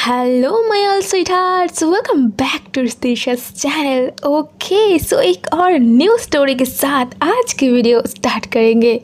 Hello my all sweethearts, welcome back to status channel. Okay so एक और new story के साथ आज की वीडियो स्टार्ट करेंगे।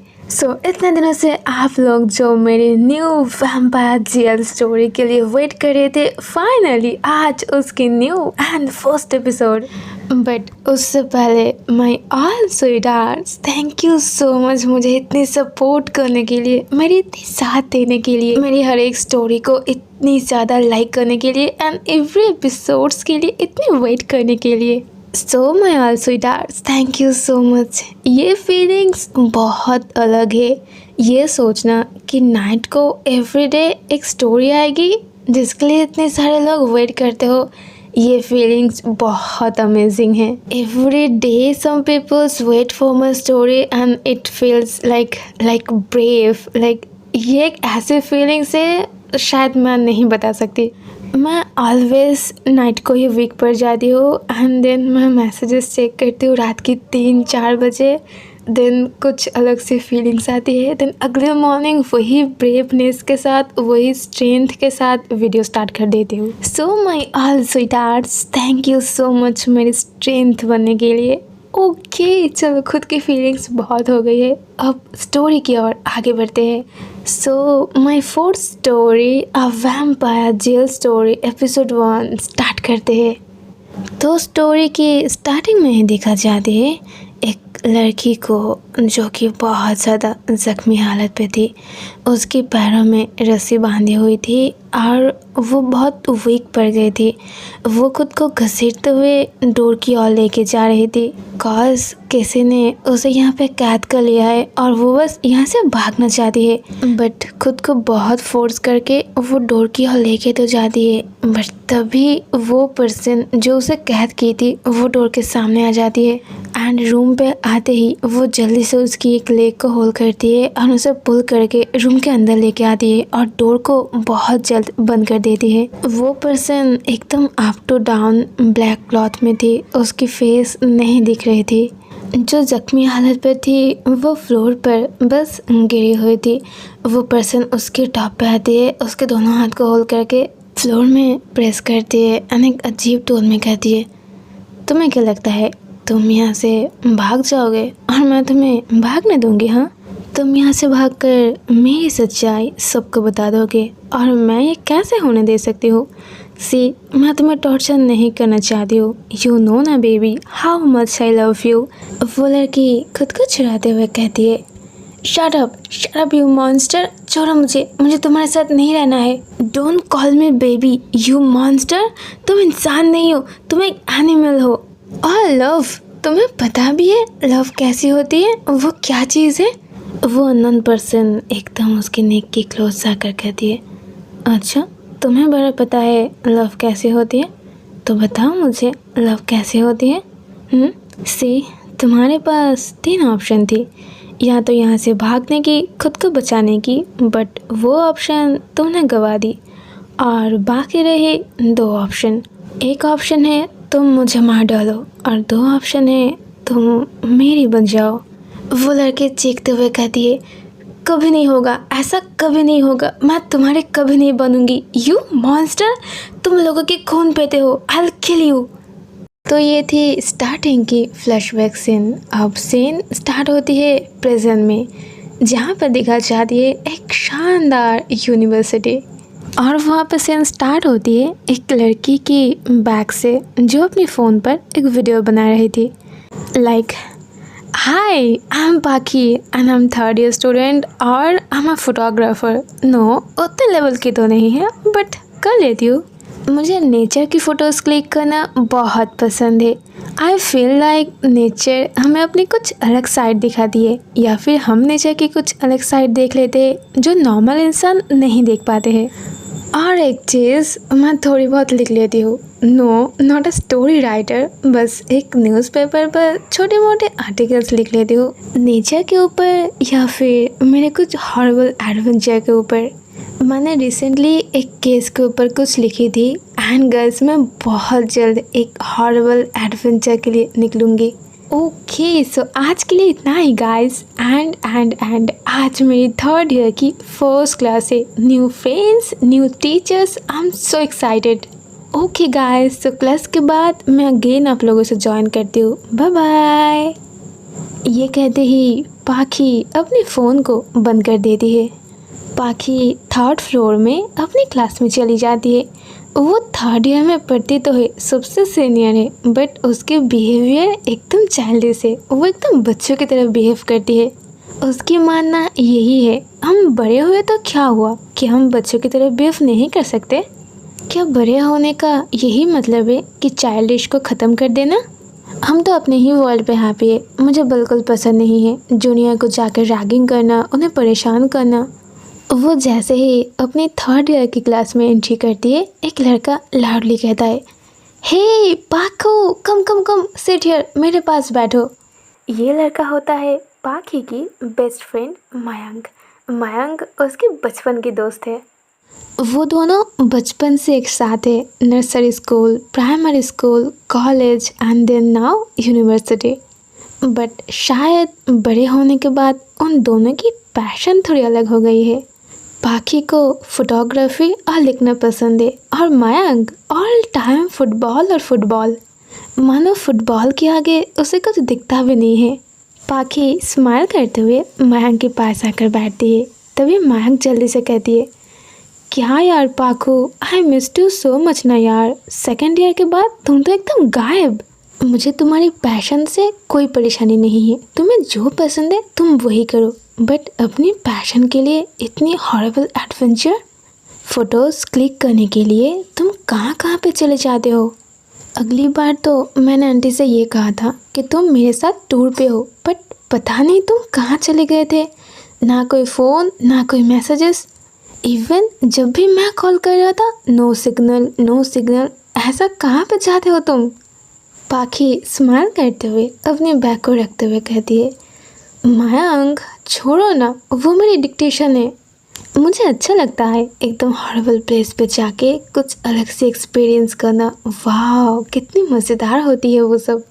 इतने दिनों से आप लोग जो मेरी न्यू वैम्पायर जीएल स्टोरी के लिए वेट कर रहे थे, फाइनली आज उसकी new and first episode. But उससे पहले my all स्वीटहार्ट्स, thank you so much मुझे इतनी सपोर्ट करने के लिए, मेरी इतनी साथ देने के लिए, मेरी हर एक स्टोरी को इतनी ज़्यादा लाइक करने के लिए एंड एवरी एपिसोड्स के लिए इतनी वेट करने के लिए। So my all स्वीटहार्ट्स, thank you so much. ये फीलिंग्स बहुत अलग है, ये सोचना कि नाइट को एवरीडे एक स्टोरी आएगी जिसके लिए इतने सारे लोग वेट करते हो, ये फीलिंग्स बहुत अमेजिंग है। Every day some peoples wait for my story and it feels like brave, like ये एक ऐसे फीलिंग्स है शायद मैं नहीं बता सकती। मैं ऑलवेज नाइट को ही वीक पड़ जाती हूँ एंड देन मैं मैसेजेस चेक करती हूँ रात की 3-4 बजे। देन कुछ अलग सी फीलिंग्स आती है। देन अगले मॉर्निंग वही ब्रेवनेस के साथ, वही स्ट्रेंथ के साथ वीडियो स्टार्ट कर देती हूँ। So my all स्वीटहार्ट्स, thank you so much मेरी स्ट्रेंथ बनने के लिए। ओके चलो, खुद की फीलिंग्स बहुत हो गई है, अब स्टोरी की ओर आगे बढ़ते हैं। So my fourth story, a vampire jail story episode 1 start करते हैं। तो स्टोरी की स्टार्टिंग में ही देखा जाती है एक लड़की को जो कि बहुत ज़्यादा ज़ख्मी हालत पे थी। उसके पैरों में रस्सी बांधी हुई थी और वो बहुत वीक पड़ गई थी। वो खुद को घसीटते हुए डोर की ओर लेके जा रही थी कॉज किसी ने उसे यहाँ पे कैद कर लिया है और वो बस यहाँ से भागना चाहती है। बट खुद को बहुत फोर्स करके वो डोर की ओर लेके तो जाती है, बट तभी वो पर्सन जो उसे कैद की थी वो डोर के सामने आ जाती है एंड रूम पे आते ही वो जल्दी से उसकी एक लेग को होल्ड करती है और उसे पुल करके रूम के अंदर लेके आती है और डोर को बहुत जल्द बंद कर देती है। वो पर्सन एकदम up to down black cloth में थी, उसकी फेस नहीं दिख रही थी। जो जख्मी हालत पर थी वो फ्लोर पर बस गिरी हुई थी। वो पर्सन उसके टॉप पे आती है, उसके दोनों हाथ को होल्ड करके फ्लोर में प्रेस करती है और एक अजीब टोन में कहती है, तुम्हें क्या लगता है तुम यहाँ से भाग जाओगे और मैं तुम्हें भागने दूंगी? हाँ, तुम यहाँ से भागकर मेरी सच्चाई सबको बता दोगे और मैं ये कैसे होने दे सकती हूँ? सी, मैं तुम्हें टॉर्चर नहीं करना चाहती हूँ। यू नो ना baby how much I love you. वो लड़की खुद को छुड़ाते हुए कहती है, शट अप यू मॉन्स्टर, छोड़ो मुझे तुम्हारे साथ नहीं रहना है। Don't call me baby you monster, तुम इंसान नहीं हो, तुम एक एनिमल हो। और लव, तुम्हें पता भी है लव कैसी होती है, वो क्या चीज़ है? वो अननोन पर्सन एकदम उसके नेक की क्लोज आकर कहती है, अच्छा तुम्हें बड़ा पता है लव कैसी होती है, तो बताओ मुझे लव कैसी होती है। सी, तुम्हारे पास 3 ऑप्शन थी, या तो यहाँ से भागने की, खुद को बचाने की, बट वो ऑप्शन तुमने गवा दी और बाकी रहे 2 ऑप्शन। एक ऑप्शन है तुम मुझे मार डालो और 2 ऑप्शन है तुम मेरी बन जाओ। वो लड़के चीखते हुए कहती है, कभी नहीं होगा, ऐसा कभी नहीं होगा, मैं तुम्हारे कभी नहीं बनूंगी। यू मॉन्स्टर, तुम लोगों के खून पीते हो, आई विल किल यू। तो ये थी स्टार्टिंग की फ्लैशबैक सीन। अब सीन स्टार्ट होती है प्रेजेंट में, जहाँ पर दिखा जाती है एक शानदार यूनिवर्सिटी और वहाँ पर सीन स्टार्ट होती है एक लड़की की बैग से जो अपने फ़ोन पर एक वीडियो बना रही थी। Like, hi I am Pakhi and I am 3rd year student और I am a photographer. No, उतने लेवल की तो नहीं है बट कर लेती हूँ। मुझे नेचर की फ़ोटोज़ क्लिक करना बहुत पसंद है। आई फील लाइक नेचर हमें अपनी कुछ अलग साइड दिखाती है, या फिर हम नेचर की कुछ अलग साइड देख लेते हैं जो नॉर्मल इंसान नहीं देख पाते हैं। और एक चीज़ मैं थोड़ी बहुत लिख लेती हूँ। No, not a story writer, बस एक न्यूज़पेपर पर छोटे मोटे आर्टिकल्स लिख लेती हूँ नेचर के ऊपर या फिर मेरे कुछ हॉरिबल एडवेंचर के ऊपर। मैंने रिसेंटली एक केस के ऊपर कुछ लिखी थी एंड गर्ल्स मैं बहुत जल्द एक हॉरिबल एडवेंचर के लिए निकलूँगी। ओके सो आज के लिए इतना ही गाइस एंड आज मेरी थर्ड ईयर की फर्स्ट क्लास है। New friends, new teachers, I am so excited. Okay guys, तो क्लास के बाद मैं अगेन आप लोगों से ज्वाइन करती हूँ। Bye bye. ये कहते ही पाखी अपने फ़ोन को बंद कर देती है। पाखी थर्ड फ्लोर में अपनी क्लास में चली जाती है। वो थर्ड ईयर में पढ़ती तो है, सबसे सीनियर है, बट उसके बिहेवियर एकदम चाइल्डिश है। वो एकदम बच्चों की तरह बिहेव करती है। उसकी मानना यही है, हम बड़े हुए तो क्या हुआ, कि हम बच्चों की तरह बिहेव नहीं कर सकते? क्या बड़े होने का यही मतलब है कि चाइल्डिश को ख़त्म कर देना? हम तो अपने ही वर्ल्ड पे हैप्पी है। मुझे बिल्कुल पसंद नहीं है जूनियर को जाकर रैगिंग करना, उन्हें परेशान करना। वो जैसे ही अपनी थर्ड ईयर की क्लास में एंट्री करती है, एक लड़का लाउडली कहता है, हे पाखो, कम कम कम, सिट हियर, मेरे पास बैठो। ये लड़का होता है पाखी की बेस्ट फ्रेंड मयंक। मयंक उसके बचपन की दोस्त है। वो दोनों बचपन से एक साथ है, nursery school, primary school, college and then now university. But शायद बड़े होने के बाद उन दोनों की पैशन थोड़ी अलग हो गई है। पाखी को फोटोग्राफी और लिखना पसंद है और मयंक ऑल टाइम फुटबॉल और फुटबॉल। मानो फुटबॉल के आगे उसे कुछ दिखता भी नहीं है। पाखी स्माइल करते हुए मयंक के पास आकर बैठती है। तभी मयंक जल्दी से कहती है, क्या यार Pakhu, I miss you so much ना यार। सेकेंड ईयर के बाद तुम तो एकदम गायब। मुझे तुम्हारी पैशन से कोई परेशानी नहीं है, तुम्हें जो पसंद है तुम वही करो, बट अपनी पैशन के लिए इतनी हॉरिबल एडवेंचर, फ़ोटोज़ क्लिक करने के लिए तुम कहाँ कहाँ पे चले जाते हो? अगली बार तो मैंने आंटी से ये कहा था कि तुम मेरे साथ टूर पे हो, बट पता नहीं तुम कहाँ चले गए थे। ना कोई फ़ोन, ना कोई मैसेजेस। इवन जब भी मैं कॉल कर रहा था, नो सिग्नल नो सिग्नल। ऐसा कहाँ पे जाते हो तुम? पाखी स्माइल करते हुए अपने बैग को रखते हुए कहती है, मयंक छोड़ो ना, वो मेरी डिक्टेशन है। मुझे अच्छा लगता है एकदम हॉरिबल प्लेस पे जाके कुछ अलग से एक्सपीरियंस करना। वाह, कितनी मज़ेदार होती है वो सब।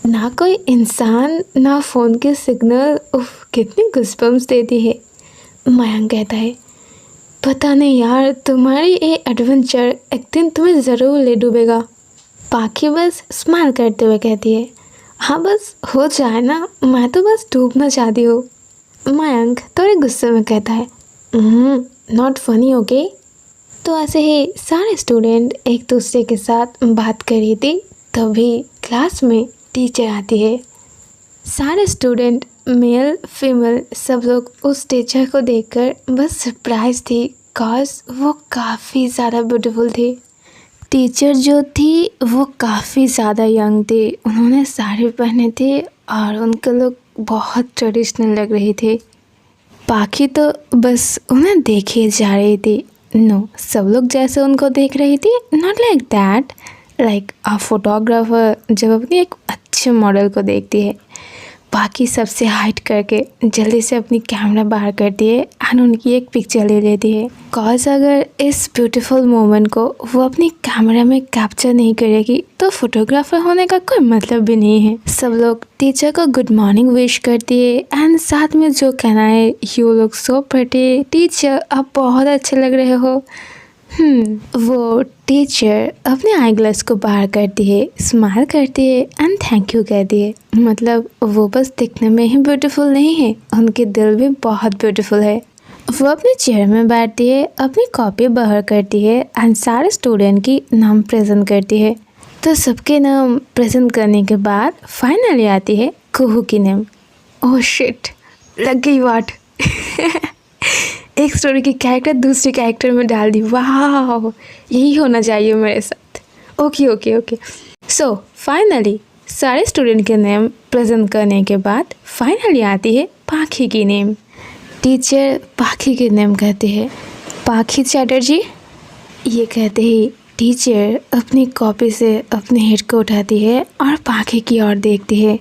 ना कोई इंसान, ना फ़ोन के सिग्नल, उफ कितनी गुस्बम्स देती है। मयंक कहता है, पता नहीं यार, तुम्हारी ये एडवेंचर एक दिन तुम्हें ज़रूर ले डूबेगा। पाखी बस स्माइल करते हुए कहती है, हाँ बस हो जाए ना, मैं तो बस डूबना चाहती हूँ। मयंक थोड़े गुस्से में कहता है, नॉट फनी ओके। तो ऐसे ही सारे स्टूडेंट एक दूसरे के साथ बात कर रही थी, तभी क्लास में टीचर आती है। सारे स्टूडेंट मेल फीमेल सब लोग उस टीचर को देखकर बस सरप्राइज थी, कॉज वो काफ़ी ज़्यादा ब्यूटीफुल थी। टीचर जो थी वो काफ़ी ज़्यादा यंग थे, उन्होंने साड़ी पहने थे और उनके लोग बहुत ट्रेडिशनल लग रहे थे। पाखी तो बस उन्हें देखे जा रही थी। नो, सब लोग जैसे उनको देख रही थी, not like that, like a photographer जब अपनी एक अच्छे मॉडल को देखती है। बाकी सबसे हाइड करके जल्दी से अपनी कैमरा बाहर करती है एंड उनकी एक पिक्चर ले लेती है। कॉज अगर इस ब्यूटीफुल मोमेंट को वो अपनी कैमरा में कैप्चर नहीं करेगी तो फोटोग्राफर होने का कोई मतलब भी नहीं है। सब लोग टीचर को गुड मॉर्निंग विश करती है एंड साथ में जो कहना है, you look so pretty, teacher आप बहुत अच्छे लग रहे हो। वो टीचर अपने आई ग्लास को बाहर करती है, स्माइल करती है एंड थैंक यू कहती है। मतलब वो बस दिखने में ही ब्यूटीफुल नहीं है, उनके दिल भी बहुत ब्यूटीफुल है। वो अपने चेयर में बैठती है, अपनी कॉपी बाहर करती है एंड सारे स्टूडेंट की नाम प्रेजेंट करती है। तो सबके नाम प्रेजेंट करने के बाद फाइनली आती है कुहू की नेम। ओह शिट, लग गई वाट। एक स्टोरी की कैरेक्टर दूसरे कैरेक्टर में डाल दी। वाह, यही होना चाहिए मेरे साथ। ओके। सो फाइनली सारे स्टूडेंट के नेम प्रेजेंट करने के बाद फाइनली आती है पाखी की नेम। टीचर पाखी के नेम कहते हैं, पाखी चैटर्जी। ये कहते ही टीचर अपनी कॉपी से अपने हेड को उठाती है और पाखी की ओर देखती है।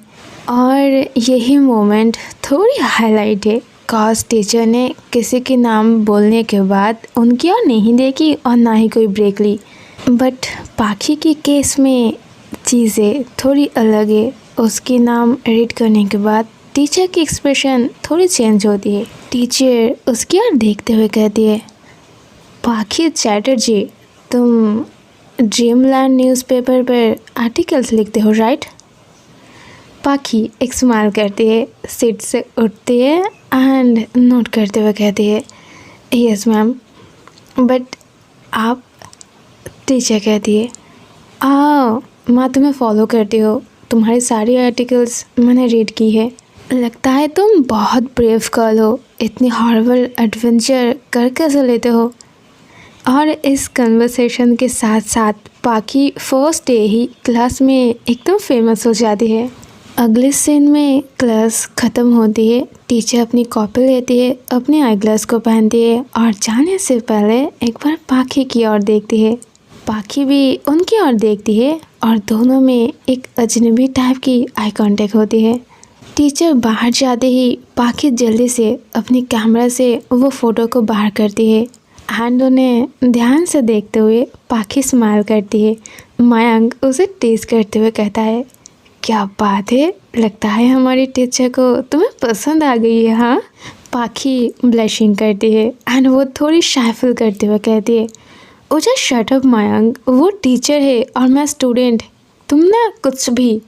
और यही मोमेंट थोड़ी हाईलाइट है, कॉज टीचर ने किसी के नाम बोलने के बाद उनकी ओर नहीं देखी और ना ही कोई ब्रेक ली। बट पाखी के केस में चीज़ें थोड़ी अलग है। उसके नाम रीड करने के बाद टीचर की एक्सप्रेशन थोड़ी चेंज होती है। टीचर उसकी ओर देखते हुए कहती है, पाखी चैटर्जी, तुम ड्रीमलैंड न्यूज़पेपर पर आर्टिकल्स लिखते हो राइट? पाखी एक स्माइल करती है, सीट से उठती है एंड नोट करते हुए कहती है, यस मैम, बट आप? टीचर कहती है, मैं तुम्हें फॉलो करती हूँ, तुम्हारी सारी आर्टिकल्स मैंने रीड की है। लगता है तुम बहुत ब्रेव गर्ल हो, इतनी हॉरिबल एडवेंचर कर कैसे लेते हो? और इस कन्वर्सेशन के साथ साथ पाखी फर्स्ट डे ही क्लास में एकदम फेमस हो जाती है। अगले सीन में क्लास ख़त्म होती है, टीचर अपनी कॉपी लेती है, अपने आई ग्लास को पहनती है और जाने से पहले एक बार पाखी की ओर देखती है। पाखी भी उनकी ओर देखती है और दोनों में एक अजनबी टाइप की आई कांटेक्ट होती है। टीचर बाहर जाते ही पाखी जल्दी से अपनी कैमरा से वो फ़ोटो को बाहर करती है एंड उन्हें ध्यान से देखते हुए पाखी स्माइल करती है। मयंक उसे टीज करते हुए कहता है, क्या बात है, लगता है हमारी टीचर को तुम्हें पसंद आ गई है। हाँ, पाखी ब्लशिंग करती है एंड वो थोड़ी शाय फील करते हुए कहती है, ओजा शट अप मयंक, वो टीचर है और मैं स्टूडेंट, तुम ना कुछ भी।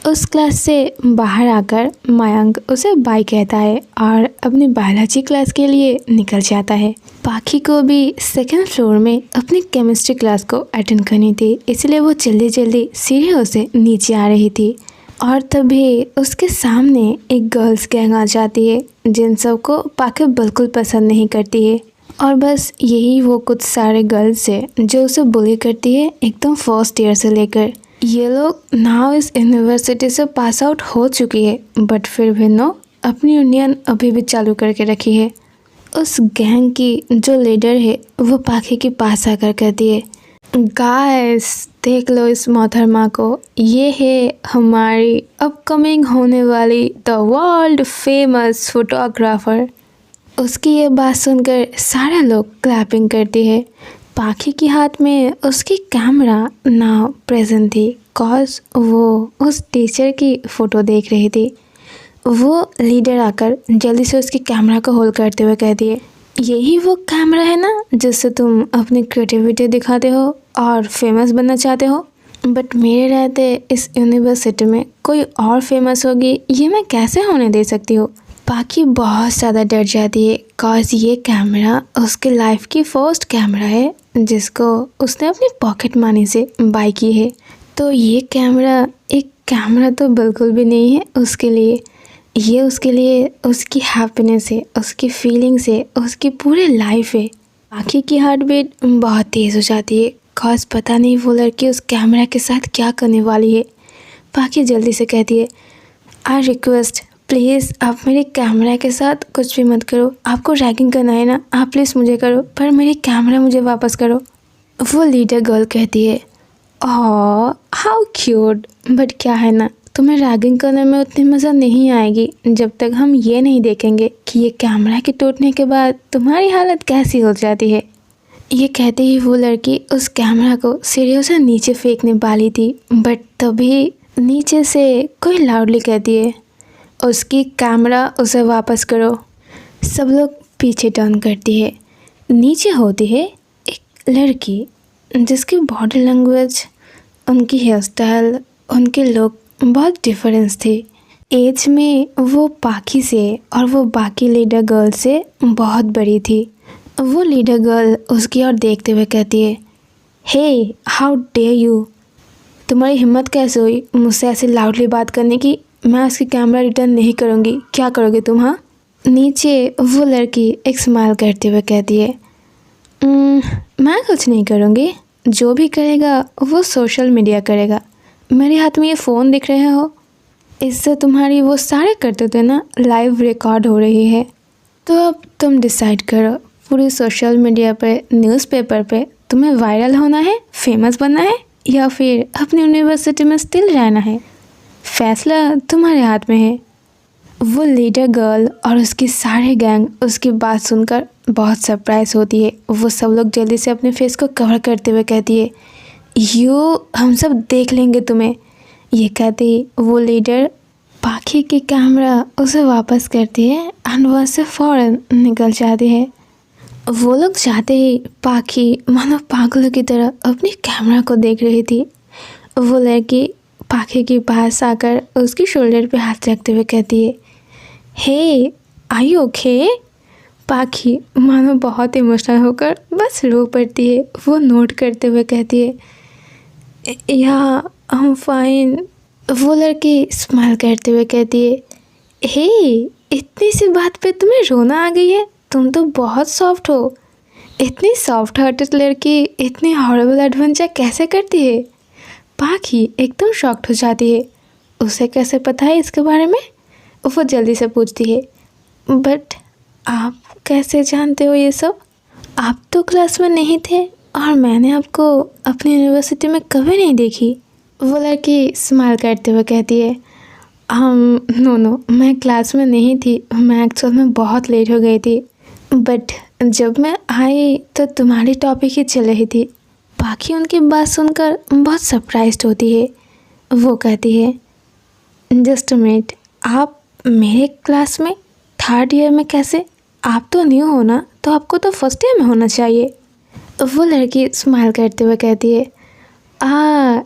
उस क्लास से बाहर आकर मयंक उसे बाय कहता है और अपनी बायोलॉजी क्लास के लिए निकल जाता है। पाखी को भी सेकंड फ्लोर में अपनी केमिस्ट्री क्लास को अटेंड करनी थी, इसलिए वो जल्दी जल्दी सीढ़ियों से नीचे आ रही थी और तभी उसके सामने एक गर्ल्स गैंग आ जाती है जिन सबको पाखी बिल्कुल पसंद नहीं करती है। और बस यही वो कुछ सारे गर्ल्स है जो उसे बुली करती है एकदम फर्स्ट ईयर से लेकर। ये लोग नाउ इस यूनिवर्सिटी से पास आउट हो चुकी है बट फिर भी नो अपनी यूनियन अभी भी चालू करके रखी है। उस गैंग की जो लीडर है वो पाखी के पास आकर कहती है, गाइस देख लो इस मोहतरमा को, ये है हमारी अपकमिंग होने वाली द वर्ल्ड फेमस फोटोग्राफर। उसकी ये बात सुनकर सारे लोग क्लैपिंग करती है। पाखी के हाथ में उसकी कैमरा ना प्रेजेंट थी कॉज वो उस टीचर की फ़ोटो देख रही थी। वो लीडर आकर जल्दी से उसकी कैमरा को होल्ड करते हुए कहती है, यही वो कैमरा है ना जिससे तुम अपनी क्रिएटिविटी दिखाते हो और फेमस बनना चाहते हो, बट मेरे रहते इस यूनिवर्सिटी में कोई और फेमस होगी, ये मैं कैसे होने दे सकती हूँ। पाखी बहुत ज़्यादा डर जाती है कॉज ये कैमरा उसके लाइफ की फर्स्ट कैमरा है जिसको उसने अपनी पॉकेट मनी से बाय की है। तो ये कैमरा एक कैमरा तो बिल्कुल भी नहीं है उसके लिए, ये उसके लिए उसकी हैप्पीनेस है, उसकी फीलिंग्स है, उसकी पूरी लाइफ है। पाखी की हार्ट बीट बहुत तेज़ हो जाती है कॉज पता नहीं वो लड़की उस कैमरा के साथ क्या करने वाली है। पाखी जल्दी से कहती है, आई रिक्वेस्ट प्लीज़ आप मेरे कैमरा के साथ कुछ भी मत करो, आपको रैगिंग करना है ना, आप प्लीज़ मुझे करो पर मेरी कैमरा मुझे वापस करो। वो लीडर गर्ल कहती है, ओह हाउ क्यूट, बट क्या है ना, तुम्हें रैगिंग करने में उतनी मज़ा नहीं आएगी जब तक हम ये नहीं देखेंगे कि ये कैमरा के टूटने के बाद तुम्हारी हालत कैसी हो जाती है। ये कहते ही वो लड़की उस कैमरा को सीढ़ियों से नीचे फेंकने वाली थी बट तभी नीचे से कोई लाउडली कहती है, उसकी कैमरा उसे वापस करो। सब लोग पीछे टर्न करती है। नीचे होती है एक लड़की जिसकी बॉडी लैंग्वेज, उनकी हेयर स्टाइल, उनके लुक बहुत डिफरेंस थी। एज में वो पाखी से और वो बाकी लीडर गर्ल से बहुत बड़ी थी। वो लीडर गर्ल उसकी ओर देखते हुए कहती है, हे हाउ डेयर यू, तुम्हारी हिम्मत कैसे हुई मुझसे ऐसे लाउडली बात करने की, मैं उसकी कैमरा रिटर्न नहीं करूँगी, क्या करोगे तुम? हाँ। नीचे वो लड़की एक स्माइल करते हुए कहती है, मैं कुछ नहीं करूँगी, जो भी करेगा वो सोशल मीडिया करेगा, मेरे हाथ में ये फ़ोन दिख रहे हो, इससे तुम्हारी वो सारे करतूतें ना लाइव रिकॉर्ड हो रही है। तो अब तुम डिसाइड करो, पूरी सोशल मीडिया पे, न्यूज़पेपर पे तुम्हें वायरल होना है, फेमस बनना है या फिर अपनी यूनिवर्सिटी में स्टिल रहना है, फैसला तुम्हारे हाथ में है। वो लीडर गर्ल और उसकी सारे गैंग उसकी बात सुनकर बहुत सरप्राइज होती है। वो सब लोग जल्दी से अपने फेस को कवर करते हुए कहती है, हम सब देख लेंगे तुम्हें। ये कहते ही वो लीडर पाखी की कैमरा उसे वापस करती है एंड वहाँ से फ़ौरन निकल जाती है। वो लोग जाते ही पाखी मानो पागलों की तरह अपनी कैमरा को देख रही थी। वो लड़की पाखी के पास आकर उसकी शोल्डर पे हाथ रखते हुए कहती है, हे आर यू ओके? पाखी मानो बहुत इमोशनल होकर बस रो पड़ती है। वो नोट करते हुए कहती है, या आई एम फाइन। वो लड़की स्माइल करते हुए कहती है, हे इतनी सी बात पे तुम्हें रोना आ गई है? तुम तो बहुत सॉफ्ट हो। इतनी सॉफ्ट हार्टेड लड़की इतनी हॉरिबल एडवेंचर कैसे करती है? पाखी एकदम शॉक्ड हो जाती है। उसे कैसे पता है इसके बारे में? वो जल्दी से पूछती है, बट आप कैसे जानते हो ये सब? आप तो क्लास में नहीं थे और मैंने आपको अपनी यूनिवर्सिटी में कभी नहीं देखी। वो लड़की स्माइल करते हुए कहती है, नो मैं क्लास में नहीं थी, मैं एक्चुअल में बहुत लेट हो गई थी, बट जब मैं आई तो तुम्हारी टॉपिक ही चल रही थी। पाखी उनकी बात सुनकर बहुत सरप्राइज्ड होती है। वो कहती है, जस्ट अ मिनट, आप मेरे क्लास में थर्ड ईयर में कैसे? आप तो न्यू हो ना, तो आपको तो फर्स्ट ईयर में होना चाहिए। वो लड़की स्माइल करते हुए कहती है,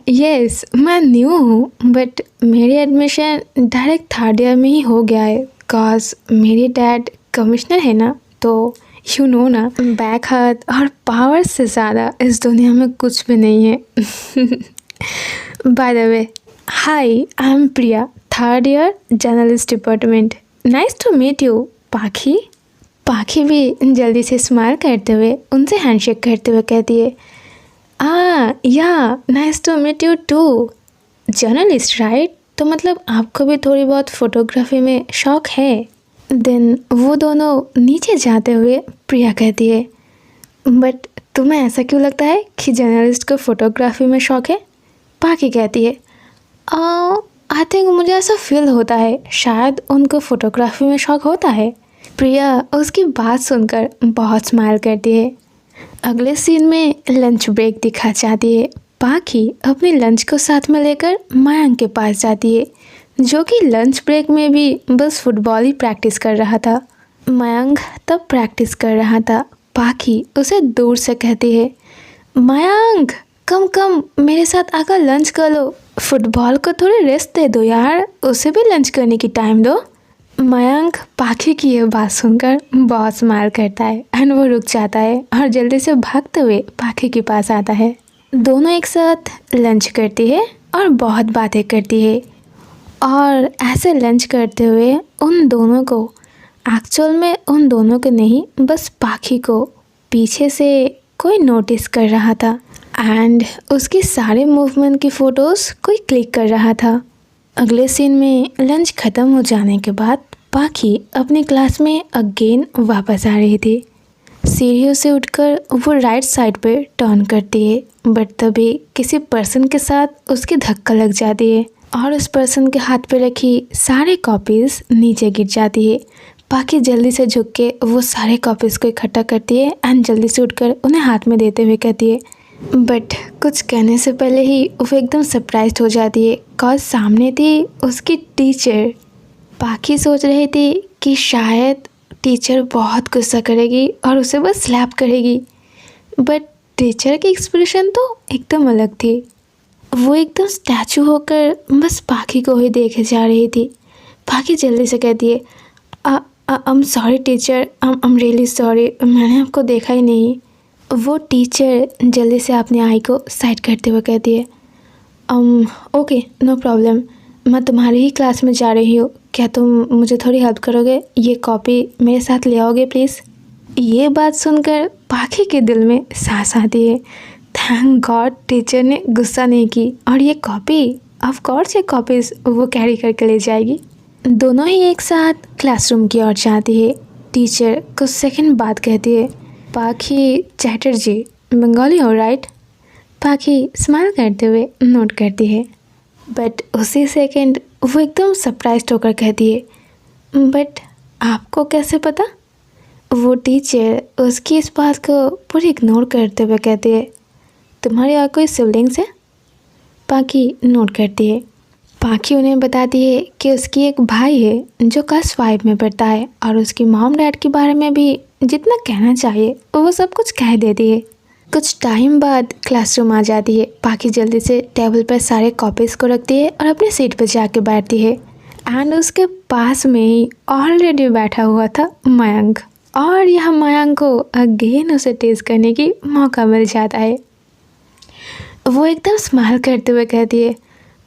यस मैं न्यू हूँ, बट मेरी एडमिशन डायरेक्ट थर्ड ईयर में ही हो गया है, बिकॉज मेरे डैड कमिश्नर है ना, तो यू नो ना, बैक हाथ और पावर से ज़्यादा इस दुनिया में कुछ भी नहीं है। By the way, hi I am Priya, third year journalist department. Nice to meet you Pakhi. Pakhi भी जल्दी से स्माइल करते हुए उनसे हैंडशेक करते हुए कहती है, yeah nice to meet you too. Journalist right? तो मतलब आपको भी थोड़ी बहुत फोटोग्राफी में शौक है? देन वो दोनों नीचे जाते हुए प्रिया कहती है, बट तुम्हें ऐसा क्यों लगता है कि जर्नलिस्ट को फोटोग्राफी में शौक है? पाखी कहती है, आई थिंक मुझे ऐसा फील होता है, शायद उनको फोटोग्राफी में शौक होता है। प्रिया उसकी बात सुनकर बहुत स्माइल करती है। अगले सीन में लंच ब्रेक दिखा जाती है। पाखी अपनी लंच को साथ में लेकर मयंक के पास जाती है, जो कि लंच ब्रेक में भी बस फुटबॉल ही प्रैक्टिस कर रहा था। मयंक तब प्रैक्टिस कर रहा था। पाखी उसे दूर से कहती है, मयंक कम मेरे साथ आकर लंच कर लो, फुटबॉल को थोड़ी रेस्ट दे दो यार, उसे भी लंच करने की टाइम दो। मयंक पाखी की यह बात सुनकर बहुत स्माइल करता है एंड वो रुक जाता है और जल्दी से भागते हुए पाखी के पास आता है। दोनों एक साथ लंच करती है और बहुत बातें करती है, और ऐसे लंच करते हुए उन दोनों को, एक्चुअल में उन दोनों को नहीं, बस पाखी को पीछे से कोई नोटिस कर रहा था एंड उसकी सारे मूवमेंट की फ़ोटोज़ कोई क्लिक कर रहा था। अगले सीन में लंच ख़त्म हो जाने के बाद पाखी अपनी क्लास में अगेन वापस आ रही थी। सीढ़ियों से उठकर वो राइट साइड पे टर्न करती है, बट तभी किसी पर्सन के साथ उसकी धक्का लग जाती है और उस पर्सन के हाथ पे रखी सारे कॉपीज़ नीचे गिर जाती है। पाखी जल्दी से झुक के वो सारे कॉपीज़ को इकट्ठा करती है एंड जल्दी से उठकर उन्हें हाथ में देते हुए कहती है, बट कुछ कहने से पहले ही वो एकदम सरप्राइज्ड हो जाती है, कॉज सामने थी उसकी टीचर। पाखी सोच रही थी कि शायद टीचर बहुत गुस्सा करेगी और उसे बस स्लैप करेगी, बट टीचर की एक्सप्रेशन तो एकदम अलग थी। वो एकदम स्टैचू होकर बस पाखी को ही देखे जा रही थी। पाखी जल्दी से कहती है, I am sorry teacher, I am really sorry, मैंने आपको देखा ही नहीं। वो टीचर जल्दी से अपनी आई को साइड करते हुए कहती है, ओके नो प्रॉब्लम, मैं तुम्हारी ही क्लास में जा रही हूँ, क्या तुम मुझे थोड़ी हेल्प करोगे? ये कॉपी मेरे साथ ले आओगे प्लीज़? ये बात सुनकर पाखी के दिल में सांस आती है। थैंक गॉड टीचर ने गुस्सा नहीं की और ये कॉपी, ऑफ कोर्स ये कॉपीज़ वो कैरी करके ले जाएगी। दोनों ही एक साथ क्लासरूम की ओर जाती है। टीचर कुछ सेकंड बाद कहती है, पाखी चैटर्जी, बंगाली हो राइट? पाखी स्माइल करते हुए नोट करती है, बट उसी सेकंड वो एकदम सरप्राइज्ड होकर कहती है, बट आपको कैसे पता? वो टीचर उसकी इस बात को पूरी इग्नोर करते हुए कहती है, तुम्हारे और कोई सिबलिंग्स है? पाखी नोट करती है। पाखी उन्हें बताती है कि उसकी एक भाई है जो क्लास 5 में पढ़ता है और उसकी मॉम डैड के बारे में भी जितना कहना चाहिए वो सब कुछ कह देती है। कुछ टाइम बाद क्लासरूम आ जाती है। पाखी जल्दी से टेबल पर सारे कॉपीज़ को रखती है और अपनी सीट पर जाके बैठती है। एंड उसके पास में ही ऑलरेडी बैठा हुआ था मयंक, और यह मयंक को अगेन उसे टेस्ट करने की मौका मिल जाता है। वो एकदम स्माइल करते हुए कहती है,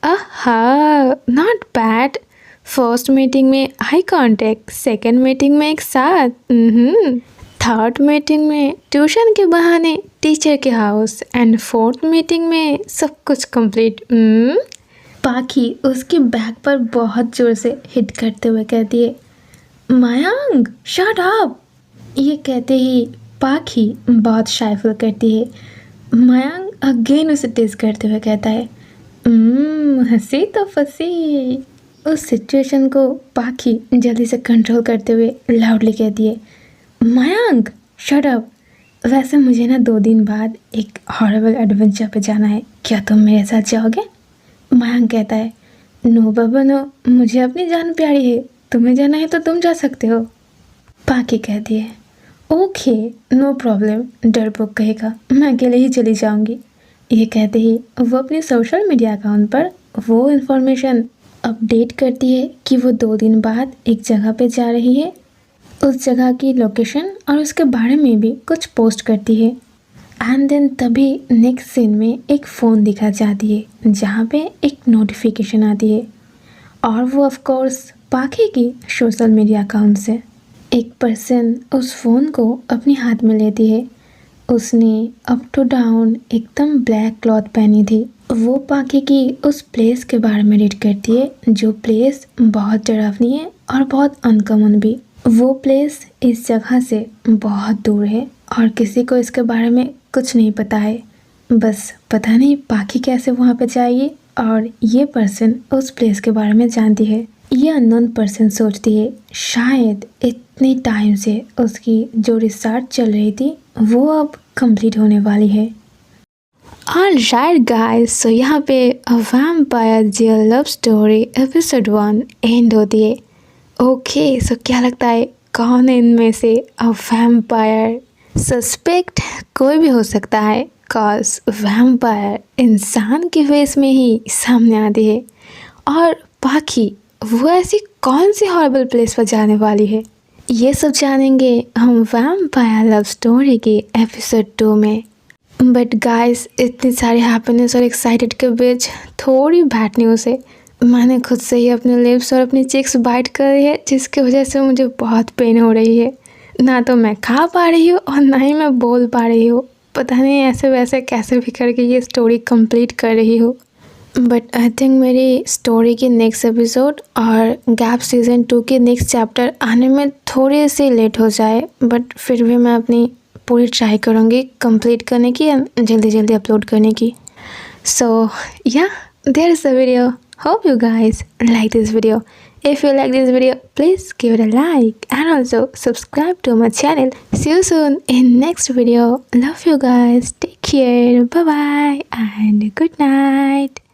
आहा नॉट बैड, फर्स्ट मीटिंग में आई कांटेक्ट, सेकंड मीटिंग में एक साथ, थर्ड मीटिंग में ट्यूशन के बहाने टीचर के हाउस, एंड फोर्थ मीटिंग में सब कुछ कंप्लीट। पाखी उसके बैक पर बहुत ज़ोर से हिट करते हुए कहती है, मयंक शट अप। ये कहते ही पाखी बहुत शाय फील करती है। मयंक अगेन उसे टेस्ट करते हुए कहता है, हंसी तो फंसी। उस सिचुएशन को पाखी जल्दी से कंट्रोल करते हुए लाउडली कहती है, मयंक शट अप। वैसे मुझे ना 2 दिन बाद एक हॉरिबल एडवेंचर पे जाना है, क्या तुम मेरे साथ जाओगे? मयंक कहता है, नो बाबा नो, मुझे अपनी जान प्यारी है, तुम्हें जाना है तो तुम जा सकते हो। पाखी कहती है, ओके नो प्रॉब्लम, डरपोक कहेगा, मैं अकेले ही चली जाऊंगी। ये कहते ही वो अपने सोशल मीडिया अकाउंट पर वो इन्फॉर्मेशन अपडेट करती है कि वो 2 दिन बाद एक जगह पे जा रही है। उस जगह की लोकेशन और उसके बारे में भी कुछ पोस्ट करती है। एंड देन तभी नेक्स्ट सीन में एक फ़ोन दिखा जाती है जहाँ पे एक नोटिफिकेशन आती है, और वो ऑफ कोर्स पाखी की सोशल मीडिया अकाउंट से। एक पर्सन उस फ़ोन को अपने हाथ में लेती है। उसने अप टू डाउन एकदम ब्लैक क्लॉथ पहनी थी। वो पाखी की उस प्लेस के बारे में रीड करती है, जो प्लेस बहुत डरावनी है और बहुत अनकॉमन भी। वो प्लेस इस जगह से बहुत दूर है और किसी को इसके बारे में कुछ नहीं पता है। बस पता नहीं पाखी कैसे वहाँ पे जाएगी, और ये पर्सन उस प्लेस के बारे में जानती है। ये अननोन पर्सन सोचती है शायद इतने टाइम से उसकी जो रिसर्च चल रही थी वो अब कंप्लीट होने वाली है। ऑलराइट गाइस, सो यहाँ पे a vampire real love story episode 1 and होती है। ओके, सो क्या लगता है कौन है इनमें से अ वैम्पायर? सस्पेक्ट कोई भी हो सकता है, कॉज वैम्पायर इंसान के फेस में ही सामने आती है, और पाखी वो ऐसी कौन सी हॉरिबल प्लेस पर जाने वाली है, ये सब जानेंगे हम वैम्पायर लव स्टोरी के एपिसोड 2 में। बट गाइस, इतनी सारी हैप्पीनेस और एक्साइटेड के बीच थोड़ी बैड न्यूज़ है। मैंने खुद से ही अपने लिप्स और अपनी चिक्स बाइट कर रही है, जिसकी वजह से मुझे बहुत पेन हो रही है। ना तो मैं खा पा रही हूँ और ना ही मैं बोल पा रही हूँ। पता नहीं ऐसे वैसे कैसे भी करके ये स्टोरी कंप्लीट कर रही हूँ। बट आई थिंक मेरी स्टोरी की नेक्स्ट एपिसोड और गैप सीज़न 2 के नेक्स्ट चैप्टर आने में थोड़ी सी लेट हो जाए, बट फिर भी मैं अपनी पूरी ट्राई करूँगी कंप्लीट करने की, जल्दी जल्दी अपलोड करने की। So yeah there is the video. Hope you guys like this video. If you like this video, please give it a like and also subscribe to my channel. See you soon in next video. Love you guys. Take care. Bye bye and good night.